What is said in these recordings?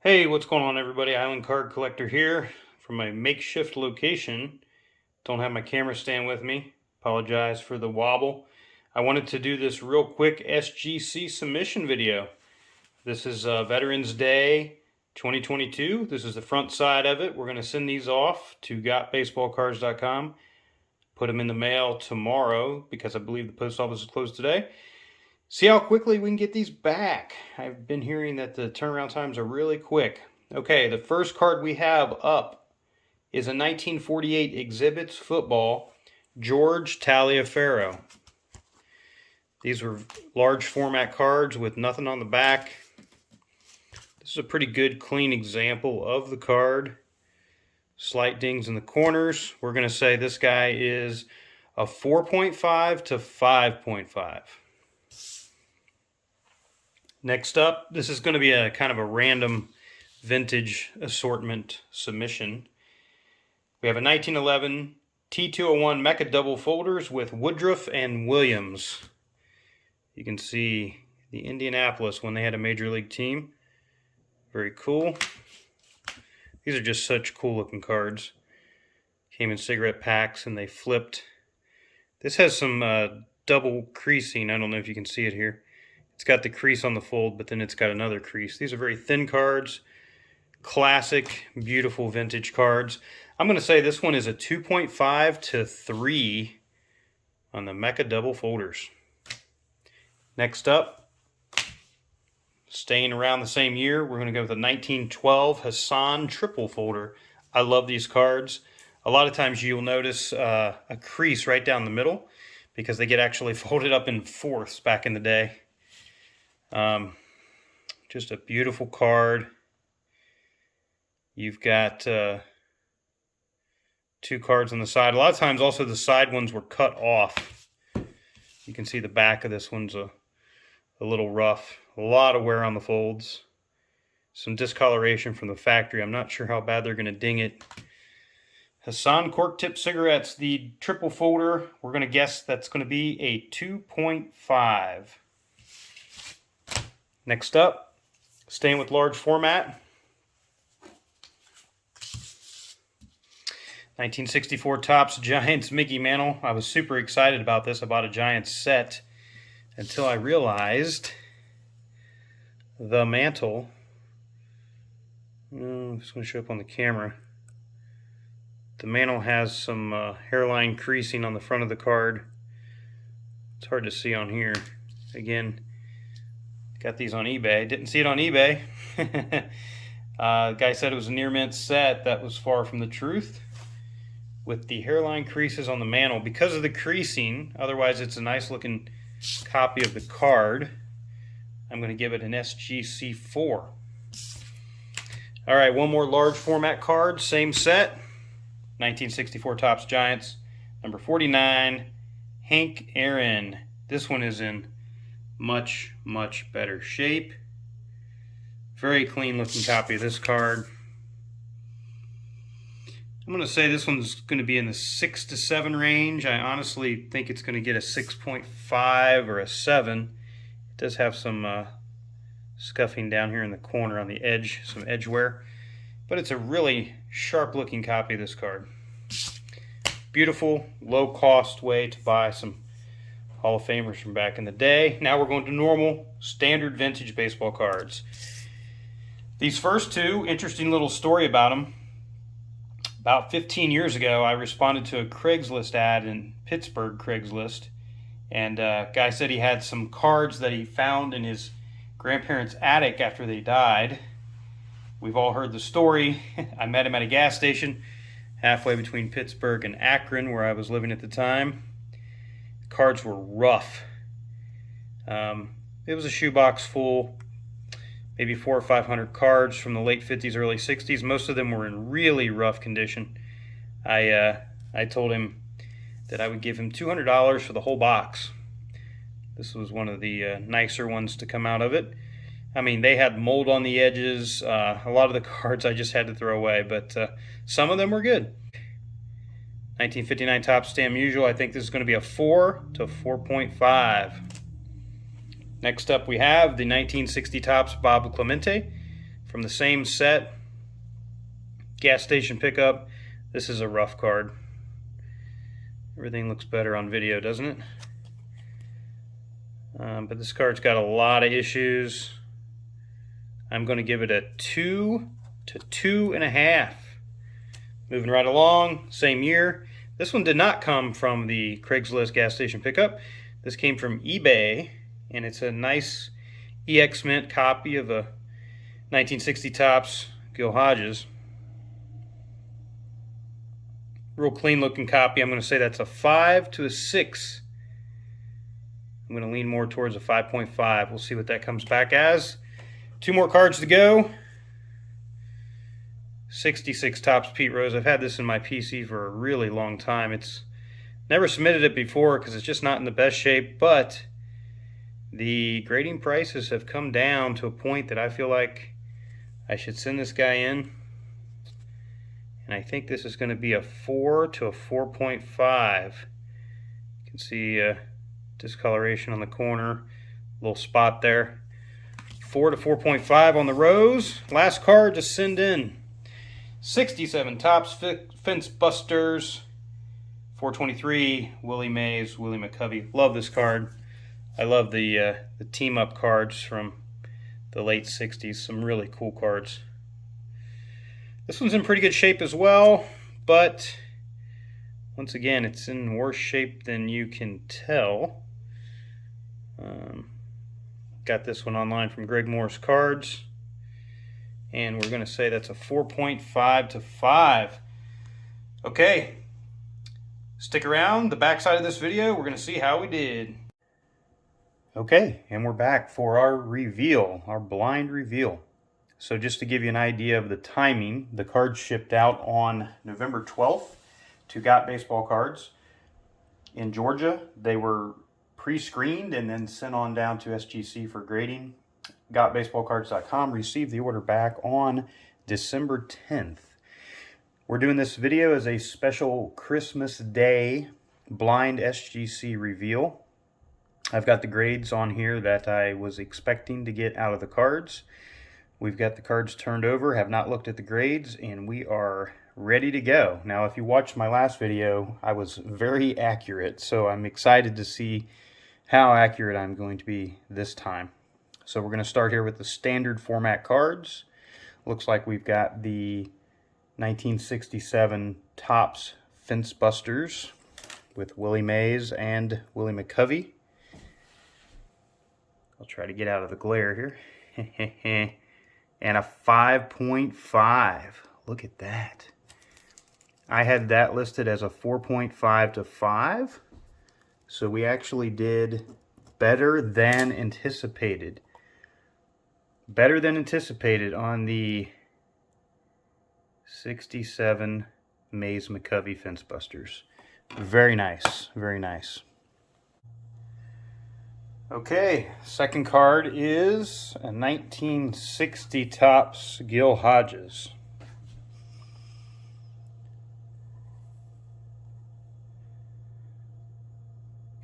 Hey, what's going on, everybody? Island Card Collector here from my makeshift location. Don't have my camera stand with me. Apologize for the wobble. I wanted to do this real quick SGC submission video. This is Veterans Day 2022. This is the front side of it. We're going to send these off to gotbaseballcards.com. Put them in the mail tomorrow because I believe the post office is closed today. See how quickly we can get these back. I've been hearing that the turnaround times are really quick. Okay, the first card we have up is a 1948 Exhibits Football, George Taliaferro. These were large format cards with nothing on the back. This is a pretty good, clean example of the card. Slight dings in the corners. We're going to say this guy is a 4.5 to 5.5. Next up, this is going to be a kind of a random vintage assortment submission. We have a 1911 T201 Mecha double folders with Woodruff and Williams. You can see the Indianapolis when they had a major league team. Very cool. These are just such cool looking cards. Came in cigarette packs and they flipped. This has some double creasing. I don't know if you can see it here. It's got the crease on the fold, but then it's got another crease. These are very thin cards, classic, beautiful vintage cards. I'm going to say this one is a 2.5 to 3 on the Mecha double folders. Next up, staying around the same year, we're going to go with a 1912 Hassan triple folder. I love these cards. A lot of times you'll notice a crease right down the middle because they get actually folded up in fourths back in the day. Just a beautiful card. You've got two cards on the side. A lot of times also the side ones were cut off. You can see the back of this one's a little rough. A lot of wear on the folds. Some discoloration from the factory. I'm not sure how bad they're going to ding it. Hassan cork tip cigarettes, the triple folder. We're going to guess that's going to be a 2.5. Next up, staying with large format, 1964 Topps Giants Mickey Mantle. I was super excited about this. I bought a Giants set until I realized the mantle. It's going to show up on the camera. The mantle has some hairline creasing on the front of the card. It's hard to see on here. Again, got these on eBay. Didn't see it on eBay. Guy said it was a near mint set. That was far from the truth. With the hairline creases on the mantle, because of the creasing, otherwise it's a nice looking copy of the card, I'm going to give it an SGC 4. All right, one more large format card, same set. 1964 Topps Giants, number 49, Hank Aaron. This one is in much better shape. Very clean looking copy of this card. I'm going to say this one's going to be in the 6 to 7 range. I honestly think it's going to get a 6.5 or a 7. It does have some scuffing down here in the corner on the edge, some edge wear. But it's a really sharp looking copy of this card. Beautiful, low cost way to buy some Hall of Famers from back in the day. Now we're going to normal, standard vintage baseball cards. These first two, interesting little story about them. About 15 years ago, I responded to a Craigslist ad in Pittsburgh, Craigslist. And a guy said he had some cards that he found in his grandparents' attic after they died. We've all heard the story. I met him at a gas station halfway between Pittsburgh and Akron, where I was living at the time. Cards were rough. It was a shoebox full, maybe 400 or 500 cards from the late 50s, early 60s. Most of them were in really rough condition. I told him that I would give him $200 for the whole box. This was one of the nicer ones to come out of it. I mean, they had mold on the edges. A lot of the cards I just had to throw away, but some of them were good. 1959 Topps Stam Usual. I think this is going to be a 4 to 4.5. Next up we have the 1960 Topps Bob Clemente from the same set, gas station pickup. This is a rough card. Everything looks better on video, doesn't it? But this card's got a lot of issues. I'm going to give it a 2 to 2.5. Moving right along, same year. This one did not come from the Craigslist gas station pickup. This came from eBay, and it's a nice EX Mint copy of a 1960 Topps Gil Hodges. Real clean looking copy. I'm going to say that's a 5 to a 6. I'm going to lean more towards a 5.5. We'll see what that comes back as. 2 more cards to go. 66 Topps Pete Rose. I've had this in my PC for a really long time. It's never submitted it before because it's just not in the best shape, but the grading prices have come down to a point that I feel like I should send this guy in. And I think this is going to be a 4 to a 4.5. You can see discoloration on the corner, little spot there. 4 to 4.5 on the Rose. Last card to send in. 67 Topps Fence Busters. 423 Willie Mays, Willie McCovey. Love this card. I love the team up cards from the late 60s. Some really cool cards. This one's in pretty good shape as well, but once again, it's in worse shape than you can tell. Got this one online from Greg Morris Cards, and we're going to say that's a 4.5 to 5. Okay, stick around. The backside of this video, we're going to see how we did. Okay, and we're back for our reveal, our blind reveal. So just to give you an idea of the timing, the cards shipped out on November 12th to Got Baseball Cards in Georgia. They were pre-screened and then sent on down to SGC for grading. GotBaseballCards.com received the order back on December 10th. We're doing this video as a special Christmas Day blind SGC reveal. I've got the grades on here that I was expecting to get out of the cards. We've got the cards turned over, have not looked at the grades, and we are ready to go. Now, if you watched my last video, I was very accurate, so I'm excited to see how accurate I'm going to be this time. So we're going to start here with the standard format cards. Looks like we've got the 1967 Topps Fence Busters with Willie Mays and Willie McCovey. I'll try to get out of the glare here. And a 5.5. Look at that. I had that listed as a 4.5 to 5. So we actually did better than anticipated. Better than anticipated on the 67 Mays McCovey Fence Busters. Very nice, very nice. Okay, second card is a 1960 Topps Gil Hodges.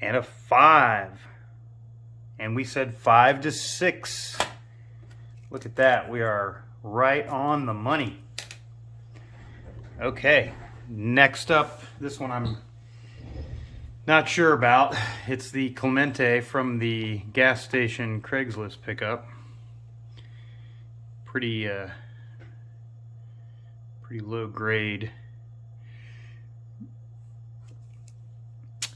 And a 5. And we said 5 to 6. Look at that. We are right on the money. Okay, next up, this one I'm not sure about. It's the Clemente from the gas station Craigslist pickup. Pretty low grade.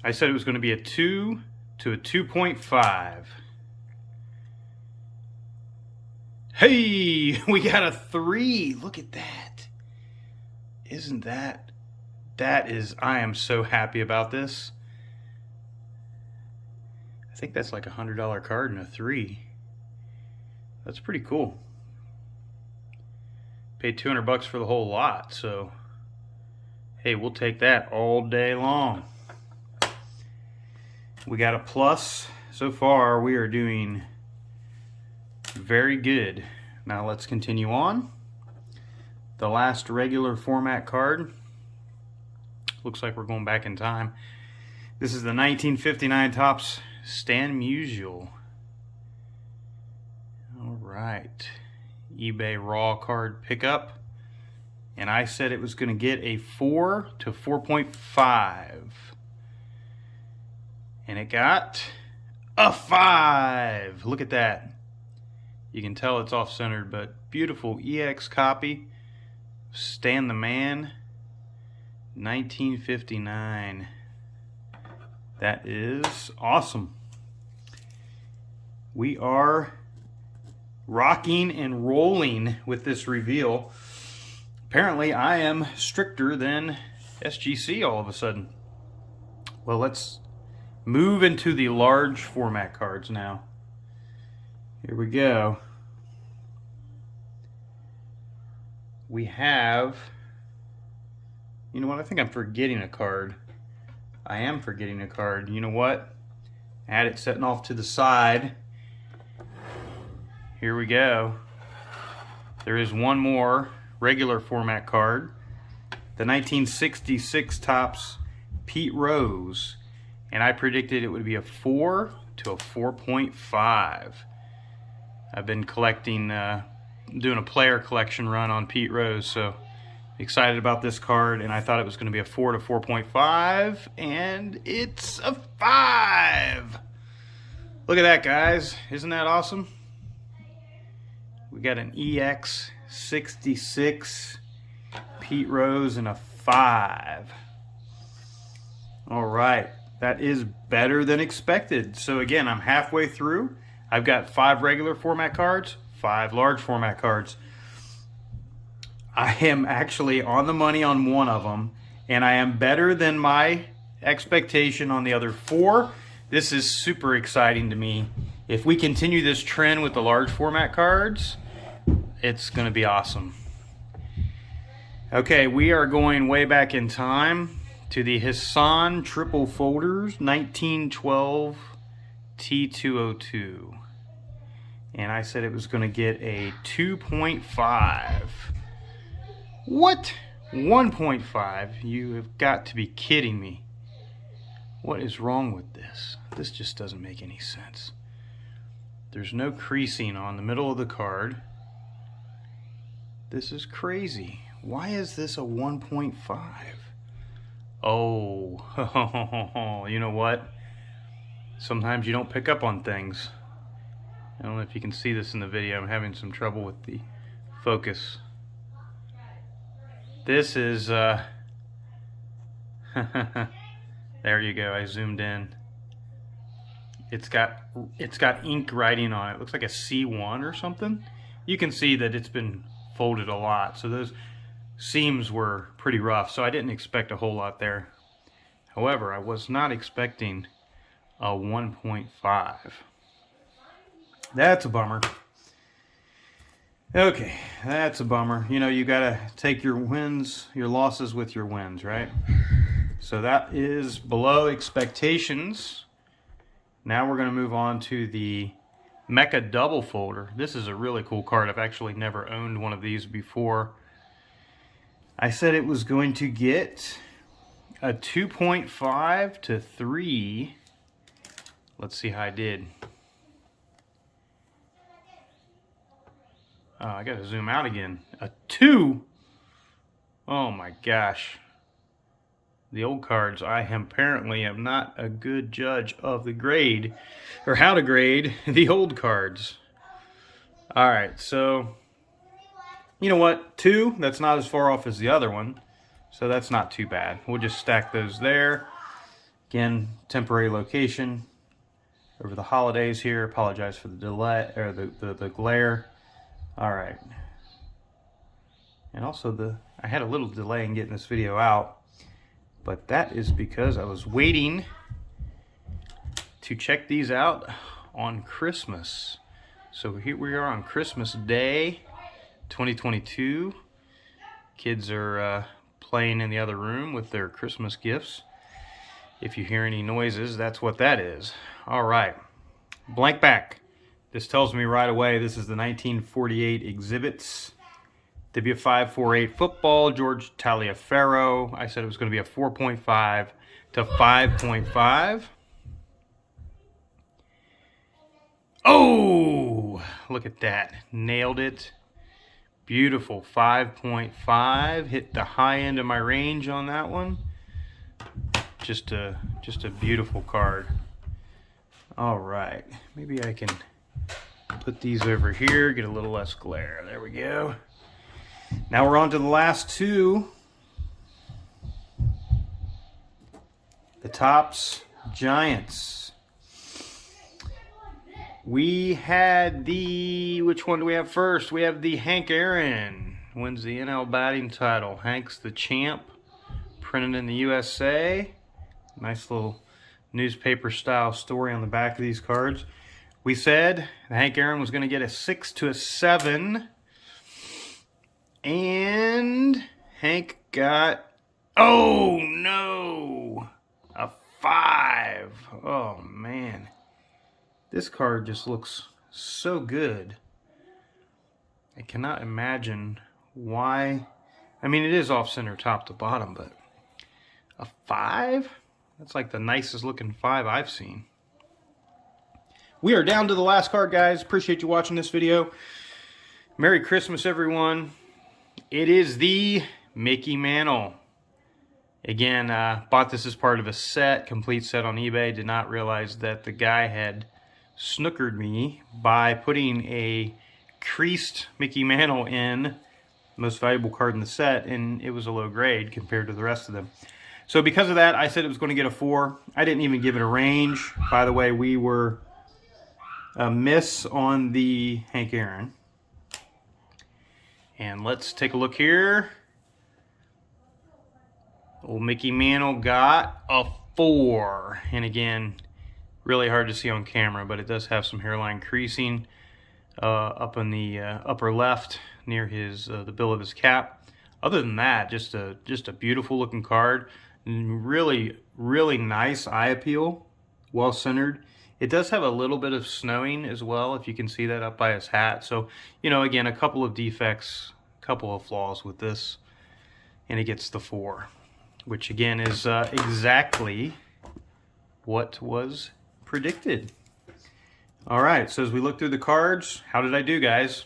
I said it was going to be a 2 to a 2.5. Hey, we got a 3. Look at that. Isn't that is, I am so happy about this. I think that's like $100 card and a 3. That's pretty cool. Paid $200 for the whole lot, so hey, we'll take that all day long. We got a plus. So far, we are doing very good. Now let's continue on. The last regular format card. Looks like we're going back in time. This is the 1959 Topps Stan Musial. All right. eBay raw card pickup. And I said it was going to get a 4 to 4.5. And it got a 5. Look at that. You can tell it's off-centered, but beautiful EX copy. Stan the Man, 1959. That is awesome. We are rocking and rolling with this reveal. Apparently, I am stricter than SGC all of a sudden. Well, let's move into the large format cards now. Here we go. We have, you know what, I think I'm forgetting a card. I am forgetting a card. You know what? I had it setting off to the side. Here we go. There is one more regular format card. The 1966 Topps Pete Rose. And I predicted it would be a 4 to a 4.5. I've been collecting, doing a player collection run on Pete Rose, so excited about this card, and I thought it was going to be a 4 to 4.5, and it's a 5. Look at that, guys. Isn't that awesome? We got an EX 66 Pete Rose and a 5. All right, that is better than expected. So again, I'm halfway through. I've got 5 regular format cards, 5 large format cards. I am actually on the money on one of them, and I am better than my expectation on the other 4. This is super exciting to me. If we continue this trend with the large format cards, it's going to be awesome. Okay, we are going way back in time to the Hassan Triple Folders 1912 T202. And I said it was going to get a 2.5. What? 1.5? You have got to be kidding me. What is wrong with this? This just doesn't make any sense. There's no creasing on the middle of the card. This is crazy. Why is this a 1.5? Oh, you know what? Sometimes you don't pick up on things. I don't know if you can see this in the video. I'm having some trouble with the focus. This is, there you go, I zoomed in. It's got ink writing on it. It looks like a C1 or something. You can see that it's been folded a lot, so those seams were pretty rough, so I didn't expect a whole lot there. However, I was not expecting a 1.5. That's a bummer. Okay, that's a bummer. You know, you gotta take your wins, your losses with your wins, right? So that is below expectations. Now we're gonna move on to the Mecha Double Folder. This is a really cool card. I've actually never owned one of these before. I said it was going to get a 2.5 to 3. Let's see how I did. Oh, I gotta zoom out again. A 2? Oh my gosh. The old cards, I apparently am not a good judge of the grade, or how to grade the old cards. Alright, so, you know what? 2, that's not as far off as the other one, so that's not too bad. We'll just stack those there. Again, temporary location over the holidays here. Apologize for the delay, or the glare. All right, and also I had a little delay in getting this video out, but that is because I was waiting to check these out on Christmas. So here we are on Christmas Day 2022. Kids are playing in the other room with their Christmas gifts. If you hear any noises, that's what that is. All right, blank back. This tells me right away this is the 1948 exhibits. W548 football, George Taliaferro. I said it was going to be a 4.5 to 5.5. Oh, look at that. Nailed it. Beautiful 5.5. Hit the high end of my range on that one. Just a beautiful card. All right, maybe I can put these over here, get a little less glare. There we go. Now we're on to the last two. The Topps Giants. We had the, which one do we have first? We have the Hank Aaron. Wins the NL batting title. Hank's the champ. Printed in the USA. Nice little newspaper style story on the back of these cards. We said Hank Aaron was going to get a 6 to a 7. And Hank got, oh no, a 5. Oh man. This card just looks so good. I cannot imagine why. I mean, it is off center top to bottom, but a 5? That's like the nicest looking 5 I've seen. We are down to the last card, guys. Appreciate you watching this video. Merry Christmas, everyone. It is the Mickey Mantle. Again, bought this as part of a set, complete set on eBay. Did not realize that the guy had snookered me by putting a creased Mickey Mantle in, most valuable card in the set, and it was a low grade compared to the rest of them. So because of that, I said it was going to get a 4. I didn't even give it a range. By the way, we were a miss on the Hank Aaron. And let's take a look here. Old Mickey Mantle got a 4. And again, really hard to see on camera, but it does have some hairline creasing up in the upper left near his the bill of his cap. Other than that, just a beautiful looking card. Really, really nice eye appeal. Well centered. It does have a little bit of snowing as well, if you can see that up by his hat. So, you know, again, a couple of defects, a couple of flaws with this, and it gets the 4, which again is exactly what was predicted. All right, so as we look through the cards, how did I do, guys?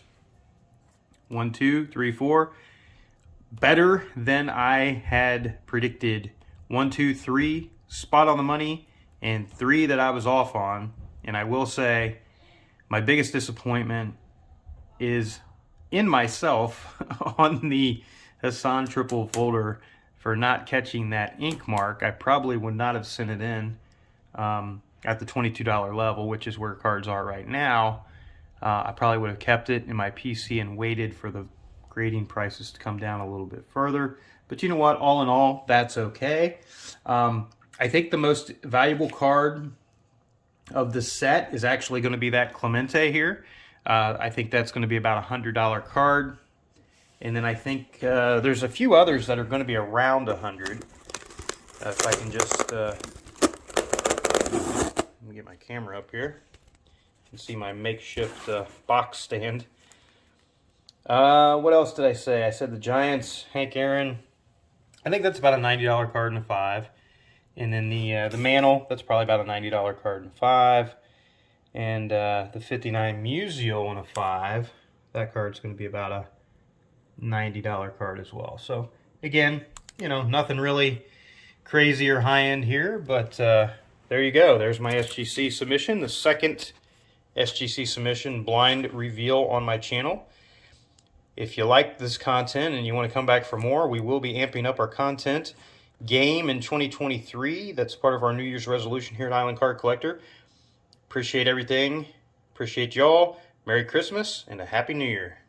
1, 2, 3, 4. Better than I had predicted. 1, 2, 3, spot on the money, and 3 that I was off on. And I will say, my biggest disappointment is in myself on the Hassan triple folder for not catching that ink mark. I probably would not have sent it in at the $22 level, which is where cards are right now. I probably would have kept it in my PC and waited for the grading prices to come down a little bit further. But you know what? All in all, that's okay. I think the most valuable card of the set is actually going to be that Clemente here. I think that's going to be about a $100 card. And then I think there's a few others that are going to be around 100. If I can just let me get my camera up here. You can see my makeshift box stand. What else did I say? I said the Giants, Hank Aaron. I think that's about a $90 card in a 5. And then the Mantle, that's probably about a $90 card in a 5. And the 59 Musial in a 5, that card's going to be about a $90 card as well. So again, you know, nothing really crazy or high end here, but there you go. There's my SGC submission, the second SGC submission blind reveal on my channel. If you like this content and you want to come back for more, we will be amping up our content game in 2023. That's part of our New Year's resolution here at Island Card Collector. Appreciate everything. Appreciate y'all. Merry Christmas and a Happy New Year.